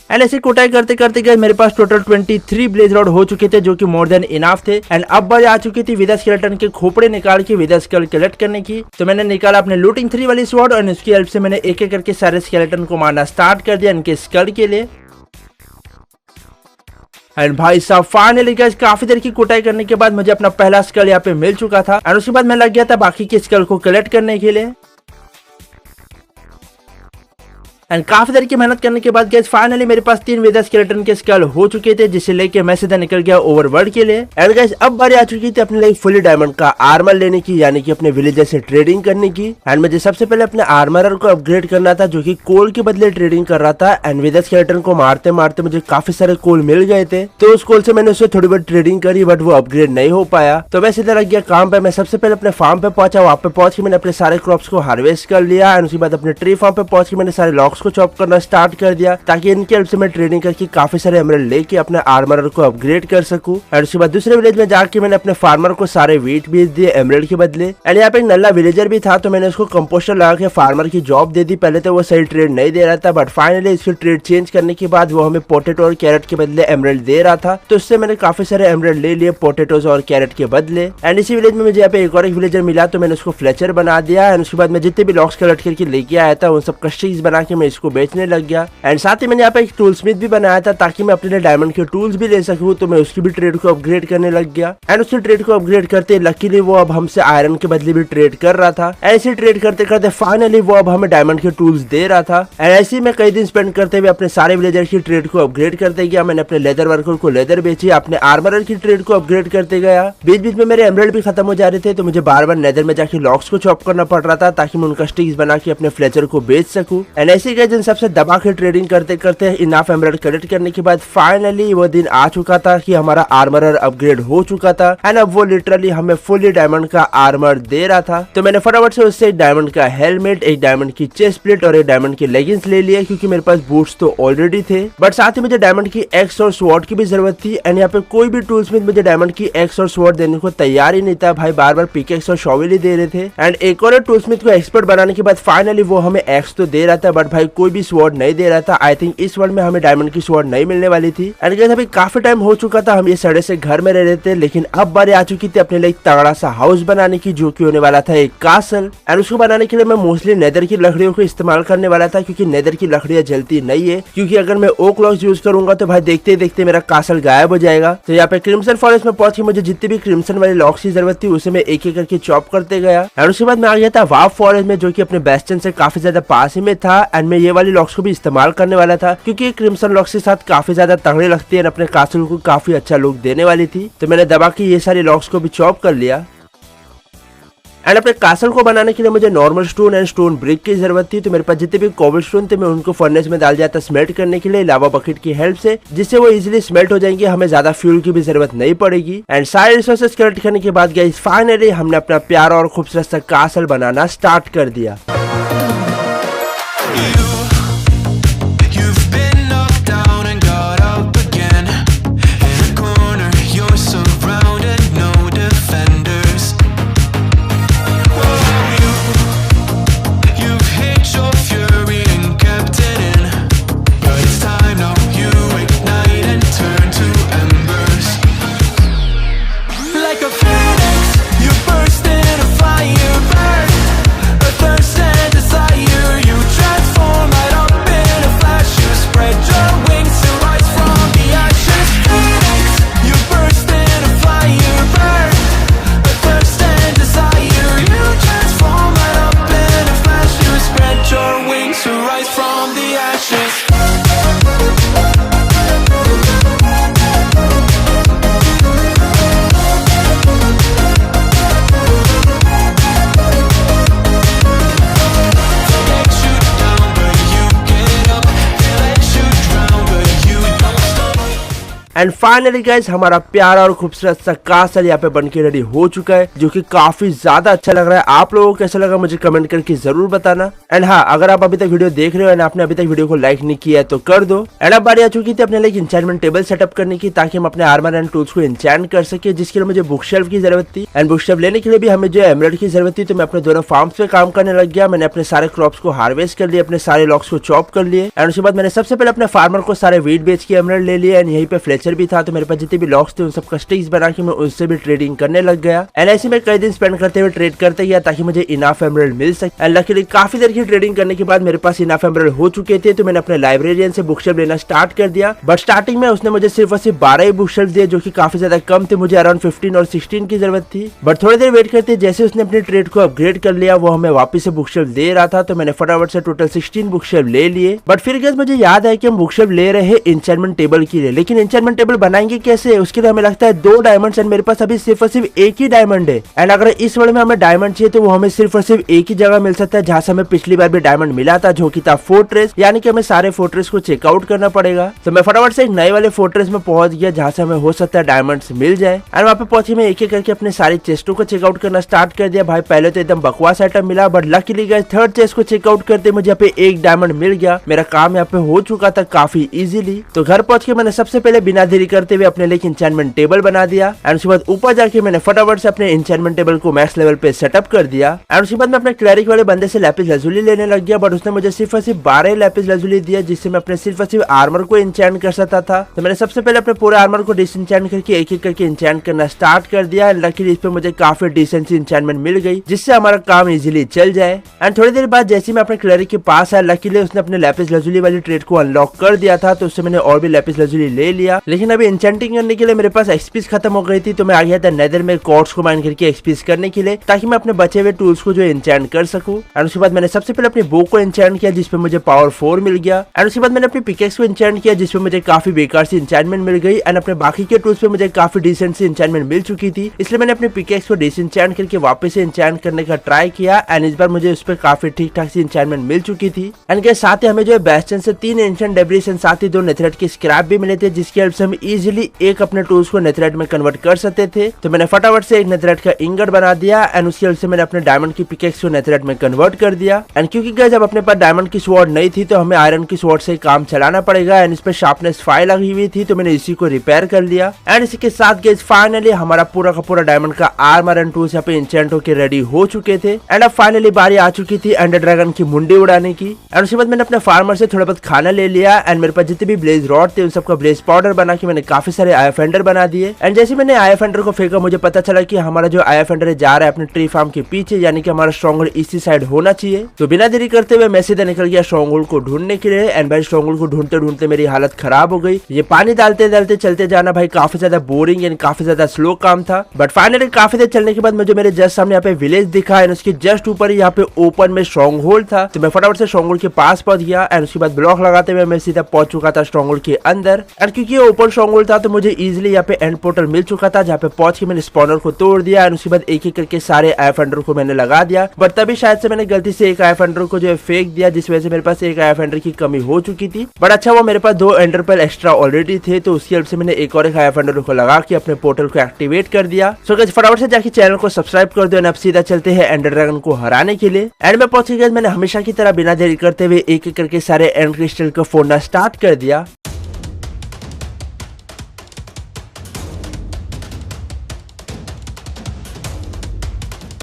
एंड ऐसी कुटाई करते करते गए मेरे पास टोटल 23 ब्लेज रॉड हो चुके थे जो कि मोर देन इनफ थे। एंड अब बारी आ चुकी थी विदर स्केलेटन के खोपड़े निकाल के विदर स्कल कलेक्ट करने की। तो मैंने निकाला अपने लूटिंग 3 वाली स्वॉर्ड और उसकी हेल्प से मैंने एक एक करके सारे स्केलेटन को मारना स्टार्ट कर दिया इनके स्कल के लिए। एंड भाई साहब फाइनली गाइस काफी देर की कुटाई करने के बाद मुझे अपना पहला स्कल यहाँ पे मिल चुका था। और उसके बाद मैं लग गया था बाकी के स्कल को कलेक्ट करने के लिए। एंड काफी देर की मेहनत करने के बाद गाइस फाइनली मेरे पास 3 विदर स्केलेटन के स्कल हो चुके थे, जिसे लेके मैं सीधा निकल गया ओवरवर्ल्ड के लिए। एंड गाइस अब बारी आ चुकी थी अपने लिए फुली डायमंड का आर्मर लेने की, यानी कि अपने विलेजर से ट्रेडिंग करने की। एंड मुझे सबसे पहले अपने आर्मर को अपग्रेड करना था, जो कि कोल के बदले ट्रेडिंग कर रहा था। एंड विदर स्केलेटन को मारते मारते मुझे काफी सारे कोल मिल गए थे, तो उस कोल से मैंने उससे थोड़ी बहुत ट्रेडिंग करी, बट वो अपग्रेड नहीं हो पाया। तो मैं सीधा लग गया काम पे। मैं सबसे पहले अपने फार्म पे पहुंचा, वहां पे पहुंच के मैंने अपने सारे क्रॉप्स को हार्वेस्ट कर लिया। एंड उसके बाद अपने ट्री फार्म पे पहुंच के मैंने सारे लॉक्स को चॉप करना स्टार्ट कर दिया, ताकि इनकी हेल्प से मैं ट्रेडिंग करके काफी सारे एमराल्ड लेके अपने आर्मर को अपग्रेड कर सकूं। एंड उसके बाद दूसरे विलेज में जाके मैंने अपने फार्मर को सारे वीट बेच दिए एमराल्ड के बदले। एंड यहाँ पे एक नल्ला विलेजर भी था, तो मैंने उसको कंपोस्टर लगा के फार्मर की जॉब दे दी। पहले तो वो सही ट्रेड नहीं दे रहा था, बट फाइनली इसकी ट्रेड चेंज करने के बाद वो हमें पोटेटो और कैरेट के बदले एमराल्ड दे रहा था, तो उससे मैंने काफी सारे एमराल्ड ले लिए पोटेटोज और कैरेट के बदले। एंड इसी विलेज में मुझे यहाँ पे एक और एक विलेजर मिला, तो मैंने उसको फ्लेचर बना दिया। एंड उसके बाद मैं जितने भी लॉक्स कलेक्ट करके लेके आया था उन सब का स्टिक्स बना के मैं इसको बेचने लग गया। एंड साथ ही मैंने यहाँ पे एक टूल स्मिथ भी बनाया था, ताकि मैं अपने लिए डायमंड के टूल्स भी ले सकूं, तो मैं उसकी भी ट्रेड को अपग्रेड करने लग गया। एंड उसकी ट्रेड को अपग्रेड करते लकीली वो अब हमसे आयरन के बदले भी ट्रेड कर रहा था। ऐसे ट्रेड करते करते फाइनली वो अब हमें डायमंड के टूल्स दे रहा था। एंड ऐसे ही मैं कई दिन स्पेंड करते हुए अपने सारे विलेजर की ट्रेड को अपग्रेड करते गया। मैंने अपने लेदर वर्कर को लेदर बेची, अपने आर्मरर की ट्रेड को अपग्रेड करते गया। बीच बीच में मेरे एमराल्ड भी खत्म हो जा रहे थे, तो मुझे बार बार नेदर में जाके लॉक्स को चॉप करना पड़ रहा था, ताकि मैं उनका स्टिक्स बना के अपने फ्लेचर को बेच सकूं। एंड ऐसे गए जिन सबसे दबा के ट्रेडिंग करते करते इनाफ एमराल्ड कलेक्ट करने के बाद फाइनली वो दिन आ चुका था कि हमारा आर्मरर अपग्रेड हो चुका था। एंड अब वो लिटरली हमें फुली डायमंड का आर्मर दे रहा था, तो मैंने फटाफट से उससे एक डायमंड का हेलमेट, एक डायमंड की चेस्ट प्लेट और एक डायमंड की लेगिंग्स ले लिए, क्योंकि मेरे पास बूट्स तो ऑलरेडी थे, बट साथ ही मुझे डायमंड की एक्स और स्वॉर्ड की भी जरूरत थी। एंड यहाँ पे कोई भी टूल्स में मुझे डायमंड की एक्स और स्वॉर्ड देने को तैयार ही नहीं था भाई, बार बार पिकेक्स और शॉवेल ही दे रहे थे। एंड एक और टूल्समिथ को एक्सपर्ट बनाने के बाद फाइनली वो हमें एक्स तो दे रहा था, बट भाई कोई भी स्वॉर्ड नहीं दे रहा था। आई थिंक इस वर्ल्ड में हमें डायमंड की स्वॉर्ड नहीं मिलने वाली थी। एंड गाइस अभी काफी टाइम हो चुका था, हम ये सड़े से घर में रह रहे थे, लेकिन अब बारी आ चुकी थी अपने लिए एक तगड़ा सा हाउस बनाने की, जो कि होने वाला था एक कासल। एंड उसको बनाने के लिए मैं मोस्टली नेदर की लकड़ियों को इस्तेमाल करने वाला था, क्योंकि नेदर की लकड़ियां जलती नहीं है, क्योंकि अगर मैं ओक लॉक्स यूज करूंगा तो भाई देखते देखते मेरा कासल गायब हो जाएगा। तो यहाँ पे क्रिम्सन फॉरेस्ट में पहुंच के मुझे जितनी भी क्रिम्सन वाले लॉक्स की जरूरत थी उसे मैं एक एक करके चॉप करते गया। एंड उसके बाद मैं आ गया था वार्प फॉरेस्ट में, जो कि अपने बेस्टन से काफी ज्यादा पास ही में था। एंड मैं ये वाली लॉक्स को भी इस्तेमाल करने वाला था, क्योंकि क्रिम्सन लॉक्स के साथ काफी ज्यादा तगड़े लगते हैं, अपने कासल को काफी अच्छा लुक देने वाली थी। तो मैंने दबा के ये सारे लॉक्स को भी चॉप कर लिया। एंड अपने कासल को बनाने के लिए मुझे normal stone and stone brick की जरूरत थी, तो मेरे पास जितने भी कोबल स्टोन थे मैं उनको फर्नेस में डाल दिया था स्मेल्ट करने के लिए लावा बकेट की हेल्प से, जिससे वो इजीली स्मेल्ट हो जाएंगे, हमें ज्यादा फ्यूल की भी जरूरत नहीं पड़ेगी। एंड सारे रिसोर्सेज कलेक्ट करने के बाद गाइस फाइनली हमने अपना प्यारा और खूबसूरत सा कासल बनाना स्टार्ट कर दिया। एंड फाइनली गाइस हमारा प्यारा और खूबसूरत सा कासल यहाँ पे बनके रेडी हो चुका है, जो कि काफी ज्यादा अच्छा लग रहा है। आप लोगों को कैसा लगा मुझे कमेंट करके जरूर बताना। एंड हाँ, अगर आप अभी तक वीडियो देख रहे हो एंड आपने अभी तक वीडियो को लाइक नहीं किया है तो कर दो। एंड अब बारी आ चुकी थी अपने लिए इंचैंटमेंट टेबल सेटअप करने की, ताकि हम अपने आर्मर एंड टूल्स को इंचैंट कर सके, जिसके लिए मुझे बुक शेल्फ की जरूरत थी। एंड बुक शेल्फ लेने के लिए भी हमें जो एमराल्ड की जरूरत थी, तो मैं अपने दोनों फार्म्स पे काम करने लग गया। मैंने अपने सारे क्रॉप्स को हार्वेस्ट कर लिए, अपने सारे लॉक्स को चॉप कर लिए। एंड उसके बाद मैंने सबसे पहले अपने फार्मर को सारे वीट बेच के एमराल्ड ले लिए एंड यहीं पे फ्लेचर वाउचर भी था, तो मेरे पास जितने भी लॉक्स थे उन सब का स्टिक्स बना के मैं उससे भी ट्रेडिंग करने लग गया। एंड ऐसे में कई दिन स्पेंड करते हुए ट्रेड करते गया ताकि मुझे इनफ एमराल्ड मिल सके। एंड लकीली काफी देर की ट्रेडिंग करने के बाद मेरे पास इनफ एमराल्ड हो चुके थे, तो मैंने अपने लाइब्रेरियन से बुक शेल्फ लेना स्टार्ट कर दिया। बट स्टार्टिंग में उसने मुझे सिर्फ और सिर्फ 12 ही बुक शेल्फ दिए, जो कि काफी ज्यादा कम थे। मुझे अराउंड 15 और 16 की जरूरत थी। बट थोड़ी देर वेट करते जैसे उसने अपने ट्रेड को अपग्रेड कर लिया, वो हमें वापस से बुक शेल्फ दे रहा था, तो मैंने फटाफट से टोटल 16 बुक शेल्फ ले लिए। बट फिर गाइस मुझे याद है कि हम बुक शेल्फ ले रहे हैं एन्चेंटमेंट टेबल के लिए, लेकिन एन्चेंटमेंट टेबल बनाएंगे कैसे? उसके लिए हमें लगता है 2 डायमंड्स, एंड मेरे पास अभी सिर्फ और सिर्फ एक ही डायमंड है। एंड अगर इस वर्ल्ड में हमें डायमंड चाहिए तो वो हमें सिर्फ और सिर्फ एक ही जगह मिल सकता है, जहां से हमें पिछली बार भी डायमंड मिला था, जो कि था फोर्ट्रेस। यानी कि हमें सारे फोर्ट्रेस को चेकआउट करना पड़ेगा। तो मैं फटाफट से एक नए वाले फोर्ट्रेस में पहुंच गया, जहां से हमें हो सकता है डायमंड्स मिल जाए। एंड वहां पे पहुंचे मैं एक एक करके अपने सारी चेस्टों को चेकआउट करना स्टार्ट कर दिया। भाई पहले तो एकदम बकवास आइटम मिला, but luckily guys third chest को चेकआउट करते मुझे यहाँ पे एक डायमंड मिल गया। मेरा काम यहाँ पे हो चुका था काफी इजीली। तो घर पहुंच के मैंने सबसे पहले बिना देरी करते हुए अपने लिए एन्चेंटमेंट टेबल बना दिया। एंड उसके बाद ऊपर जाके मैंने फटाफट से अपने एन्चेंटमेंट टेबल को मैक्स लेवल पे सेटअप कर दिया। एंड उसके बाद मैं अपने क्लरिक वाले बंदे से लैपिस लैजुली लेने लग गया, बट उसने मुझे सिर्फ और सिर्फ 12 लैपिस लैजुली दिया, जिससे मैं अपने सिर्फ और सिर्फ आर्मर को एन्चेंट कर सकता था। तो मैंने सबसे पहले अपने पूरे आर्मर को डिसएन्चेंट करके एक एक करके एन्चेंट करना स्टार्ट कर दिया। एंड लकीली इस पे मुझे काफी डिसेंट सी एन्चेंटमेंट मिल गई, जिससे हमारा काम इजीली चल जाए। एंड थोड़ी देर बाद जैसे मैं अपने क्लरिक के पास आया, लकीली उसने अपने लैपिस लैजुली वाली ट्रेड को अनलॉक कर दिया था, तो उससे मैंने और भी लैपिस लैजुली ले लिया। लेकिन अभी एन्चेंटिंग करने के लिए मेरे पास एक्सपीस खत्म हो गई थी, तो मैं आ गया था नेदर में कॉर्ड्स को माइन करके एक्सपीस करने के लिए, ताकि मैं अपने बचे हुए टूल्स को जो एन्चेंट कर सकूं। एंड उसके बाद मैंने सबसे पहले अपनी बो को एन्चेंट किया, जिसपे मुझे पावर 4 मिल गया। एंड उसके बाद मैंने अपनी पिकेक्स को एन्चेंट किया, जिसपे मुझे काफी बेकार सी एन्चेंटमेंट मिल गई। एंड अपने बाकी के टूल्स पे मुझे काफी डिसेंट सी एन्चेंटमेंट मिल चुकी थी, इसलिए मैंने अपने पिकेक्स को डिसएन्चेंट करके वापस से एन्चेंट करने का ट्राई किया। एंड इस बार मुझे उस पर काफी ठीक ठाक सी एन्चेंटमेंट मिल चुकी थी। एंड के साथ ही हमें जो बेस्टन से 3 एंशिएंट डेब्रिस एंड साथ ही 2 नेथरेट के स्क्रैप भी मिले थे, जिसकी हेल्प से हम इजीली एक अपने टूल्स को नेथरेट में कन्वर्ट कर सकते थे। तो मैंने फटाफट से एक नेथरेट का इंगट बना दिया। एंड उसकी हेल्प से मैंने अपने डायमंड की पिकेक्स को नेथरेट में कन्वर्ट कर दिया। एंड क्योंकि गाइस जब अपने पास डायमंड की स्वॉर्ड नहीं थी, तो हमें आयरन की स्वॉर्ड से काम चलाना पड़ेगा। एंड इस पे शार्पनेस 5 लगी हुई थी, तो मैंने इसी को रिपेयर कर लिया। एंड इसी के साथ गाइस फाइनली हमारा पूरा का पूरा डायमंड का आर्मर एंड टूल्स यहाँ पे एन्चेंट होके रेडी हो चुके थे। एंड अब फाइनली बारी आ चुकी थी एंडर ड्रैगन की मुंडी उड़ाने की। एंड उसके बाद मैंने अपने फार्मर से थोड़ा बहुत खाना ले लिया। एंड मेरे पास जितने भी ब्लेज रॉड थे उन सबका ब्लेज पाउडर बना के मैंने काफी सारे आई फेंडर बना दिए। एंड जैसे मैंने आई फेंडर को फेंका, मुझे पता चला कि हमारा जो आई फेंडर जा रहा है अपने ट्री फार्म के पीछे, यानी कि हमारा स्ट्रॉन्ग होल्ड इसी साइड होना चाहिए। तो बिना देरी करते हुए मैं सीधा निकल गया स्ट्रॉन्ग होल्ड को ढूंढने के लिए। एंड भाई स्ट्रॉन्ग होल्ड को ढूंढते ढूंढते मेरी हालत खराब हो गई। ये पानी डालते डालते चलते जाना भाई काफी ज्यादा बोरिंग एंड काफी ज्यादा स्लो काम था। बट फाइनली काफी देर चलने के बाद मुझे मेरे जस्ट सामने यहाँ पे विलेज दिखा। एंड उसके जस्ट ऊपर यहाँ पे ओपन में स्ट्रॉन्ग होल्ड था, तो मैं फटाफट से स्ट्रॉन्ग होल्ड के पास पहुंच गया। एंड उसके बाद ब्लॉक लगाते हुए मैं सीधा पहुंच चुका था स्ट्रॉन्ग होल्ड के अंदर। एंड क्योंकि ये ओपन स्ट्रॉन्ग होल्ड था, तो मुझे इजीली यहाँ पे एंड पोर्टल मिल चुका था, जहाँ पे पहुंच के मैंने स्पॉनर को तोड़ दिया। एंड उसके बाद एक एक करके सारे आई फेंडर को मैंने लगा दिया। बट तभी शायद से मैंने गलती से एक आई फेंडर को जो है फेंक दिया, जिस वजह से मेरे पास एक आई फेंडर की कमी हो चुकी थी। बट अच्छा वो मेरे पास 2 एंडर पेल एक्स्ट्रा ऑलरेडी थे, तो उसकी हेल्प से मैंने एक और एक आई फेंडर को लगा के अपने पोर्टल को एक्टिवेट कर दिया। सो गाइस फटाफट से जाके चैनल को सब्सक्राइब कर दो। अब सीधा चलते हैं एंडर ड्रैगन को हराने के लिए। एंड में पहुंच गया, मैंने हमेशा की तरह बिना देरी करते हुए एक एक करके सारे एंड क्रिस्टल को फोड़ना स्टार्ट कर दिया।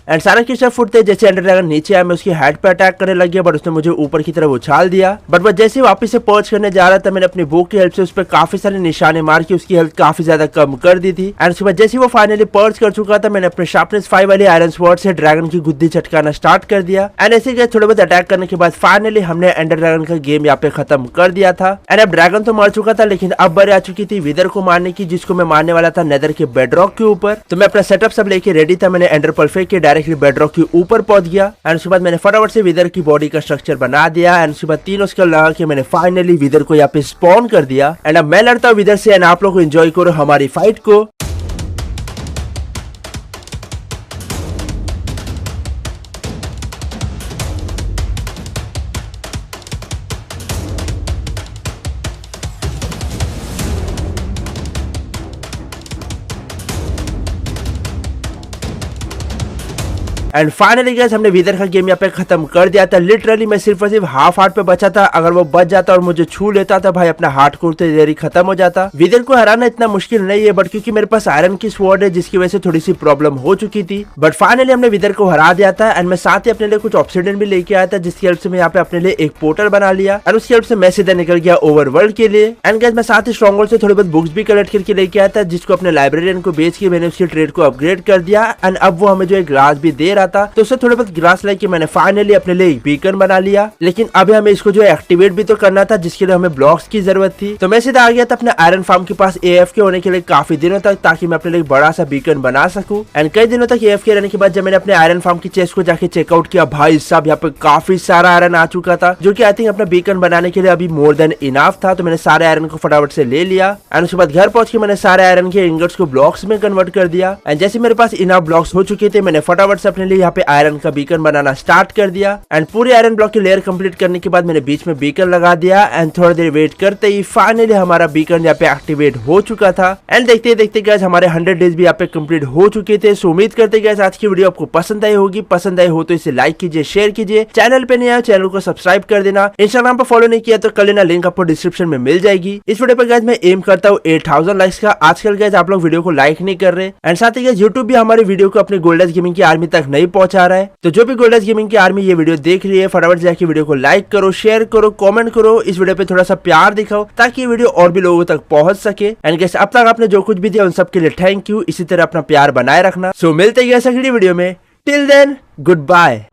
एंड सारा क्रिस्टल फुटते जैसे एंडर ड्रैगन नीचे आया, मैं उसकी हेड पे अटैक करने लग गया, बट उसने मुझे ऊपर की तरफ उछाल दिया। बट मैं जैसे वापस से पर्च करने जा रहा था, मैंने अपनी बो की हेल्प से उस पर काफी सारे निशाने मार के उसकी हेल्थ काफी ज्यादा कम कर दी थी। एंड उसके बाद जैसे वो फाइनली पर्च कर चुका था, मैंने अपने शार्पनेस 5 वाली आयरन स्वॉर्ड से ड्रैगन की गुद्दी चटकाना स्टार्ट कर दिया। एंड ऐसे ही थोड़े बहुत अटैक करने के बाद फाइनली हमने एंडर ड्रैगन का गेम यहाँ पे खत्म कर दिया था। एंड अब ड्रैगन तो मर चुका था, लेकिन अब बारी आ चुकी थी विदर को मारने की, जिसको मैं मारने वाला था नेदर के बेडरॉक के ऊपर। तो मैं अपना सेटअप सब लेके रेडी था। मैंने एंडर पर्ल फेंक के डायरेक्टली बेडरॉक की ऊपर पहुंच गया। एंड उसके बाद मैंने फटाफट से विदर की बॉडी का स्ट्रक्चर बना दिया। एंड उसके बाद 3 स्केल लगा के मैंने फाइनली विदर को यहाँ पे स्पॉन कर दिया। एंड अब मैं लड़ता हूँ विदर से। एंड आप लोग एंजॉय करो हमारी फाइट को। एंड फाइनली गाइस हमने विदर का गेम यहाँ पे खत्म कर दिया था। लिटरली मैं सिर्फ और सिर्फ हाफ हार्ट पे बचा था, अगर वो बच जाता और मुझे छू लेता था भाई अपना हार्ट कोर तो देरी खत्म हो जाता। विदर को हराना इतना मुश्किल नहीं है, बट क्योंकि मेरे पास आयरन की स्वॉर्ड है जिसकी वजह से थोड़ी सी प्रॉब्लम हो चुकी थी, बट फाइनली हमने विदर को हरा दिया था। एंड मैं साथ ही अपने लिए कुछ ऑब्सिडियन भी लेके आया था जिसकी हेल्प से मैं यहाँ पे अपने लिए एक पोर्टल बना लिया और उसकी हेल्प से मैं सीधा निकल गया ओवरवर्ल्ड के लिए। एंड गाइस मैं साथ ही स्ट्रॉन्गहोल्ड से थोड़ी बहुत बुक्स भी कलेक्ट करके लेके आया था जिसको अपने लाइब्रेरियन को बेच के मैंने उसकी ट्रेड को अपग्रेड कर दिया। एंड अब वो हमें जो एक ग्रास भी दे रहा था तो उससे थोड़े बहुत ग्रास लेके मैंने फाइनली अपने लिए एक बीकन बना लिया। लेकिन अभी हमें इसको जो एक्टिवेट भी तो करना था जिसके लिए हमें ब्लॉक्स की जरूरत थी, तो मैं सीधा आ गया था अपने आयरन फार्म के पास AFK होने के लिए काफी दिनों तक, ताकि मैं अपने लिए एक बड़ा सा बीकन बना सकूं। एंड कई दिनों तक AFK रहने के बाद जब मैंने अपने आयरन फार्म की चेस्ट को जाके चेकआउट किया, भाई साहब यहाँ पे काफी सारा आयरन आ चुका था जो कि आई थिंक अपना बीकन बनाने के लिए अभी मोर देन इनफ था। तो मैंने सारे आयरन को फटाफट से ले लिया एंड उसके बाद घर पहुंच के मैंने सारे आयरन के इंगट्स को ब्लॉक्स में कन्वर्ट कर दिया। एंड जैसे मेरे पास इनफ ब्लॉक्स हो चुके थे मैंने फटाफट से अपने लिए यहाँ पे आयरन का बीकन बनाना स्टार्ट कर दिया। एंड पूरे आयरन ब्लॉक की लेयर कंप्लीट करने के बाद मैंने बीच में बीकन लगा दिया। एंड थोड़ा देर वेट करते ही फाइनली हमारा बीकन यहाँ पे एक्टिवेट हो चुका था। एंड देखते देखते गाइस हमारे 100 डेज भी यहाँ पे कंप्लीट हो चुके थे। सो उम्मीद करते गाइस आज की वीडियो आपको पसंद आई होगी। पसंद आई हो तो इसे लाइक कीजिए, शेयर कीजिए, चैनल पे नहीं आया चैनल को सब्सक्राइब कर देना, इंस्टाग्राम पर फॉलो नहीं किया तो कर लेना, लिंक आपको डिस्क्रिप्शन में मिल जाएगी। इस वीडियो पर गाइस मैं एम करता हूँ 8000 लाइक्स का। आजकल गाइस आप लोग वीडियो को लाइक नहीं कर रहे एंड साथ ही गाइस यूट्यूब भी हमारी वीडियो को अपने गोल्डन गेमिंग की आर्मी तक नहीं पहुंचा रहा है। तो जो भी गोल्डन गेमिंग की आर्मी ये वीडियो देख रही है फटाफट जाके वीडियो को लाइक करो, शेयर करो, कमेंट करो, इस वीडियो पे थोड़ा सा प्यार दिखाओ ताकि ये वीडियो और भी लोगों तक पहुंच सके। एंड गाइस अब तक आपने जो कुछ भी दिया उन सब के लिए थैंक यू। इसी तरह अपना प्यार बनाए रखना। सो मिलते हैं अगली वीडियो में। Till then good bye.